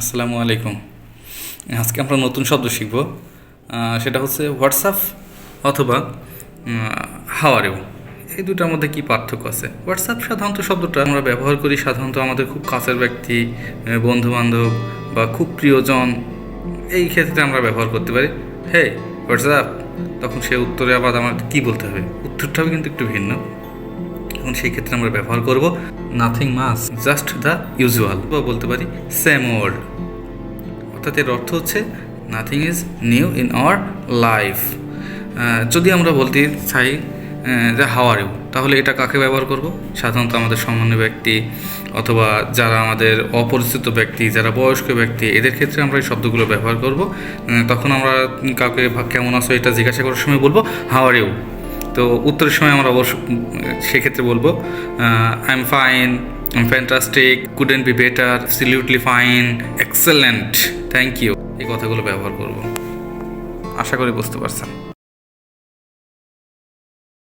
আসসালামু আলাইকুম। আজকে আমরা নতুন শব্দ শিখব। সেটা হচ্ছে হোয়াটসঅ্যাপ অথবা হাউ আর ইউ। এই দুটার মধ্যে কী পার্থক্য আছে? হোয়াটসঅ্যাপ সাধারণত শব্দটা আমরা ব্যবহার করি সাধারণত আমাদের খুব কাছের ব্যক্তি, বন্ধুবান্ধব বা খুব প্রিয়জন, এই ক্ষেত্রে আমরা ব্যবহার করতে পারি। হে হোয়াটসঅ্যাপ, তখন সে উত্তরে আবার আমাদের কী বলতে হবে? উত্তরটাও কিন্তু একটু ভিন্ন। এখন সেই ক্ষেত্রে আমরা ব্যবহার করব nothing much, just the usual, বা বলতে পারি সেম ওল্ড। অর্থাৎ এর অর্থ হচ্ছে nothing is new in our life. যদি আমরা বলতে চাই যে হাউ আর ইউ, তাহলে এটা কাকে ব্যবহার করব? সাধারণত আমাদের সম্মানীয় ব্যক্তি অথবা যারা আমাদের অপরিচিত ব্যক্তি, যারা বয়স্ক ব্যক্তি, এদের ক্ষেত্রে আমরা এই শব্দগুলো ব্যবহার করব। তখন আমরা কাউকে কেমন আছো এটা জিজ্ঞাসা করার সময় বলবো হাউ আর ইউ। তো উত্তরের সময় আমরা অবশ্য সেক্ষেত্রে বলবো I am fine, I am fantastic, couldn't be better, absolutely fine, excellent, thank you. এই কথাগুলো ব্যবহার করব। আশা করি বুঝতে পারছেন।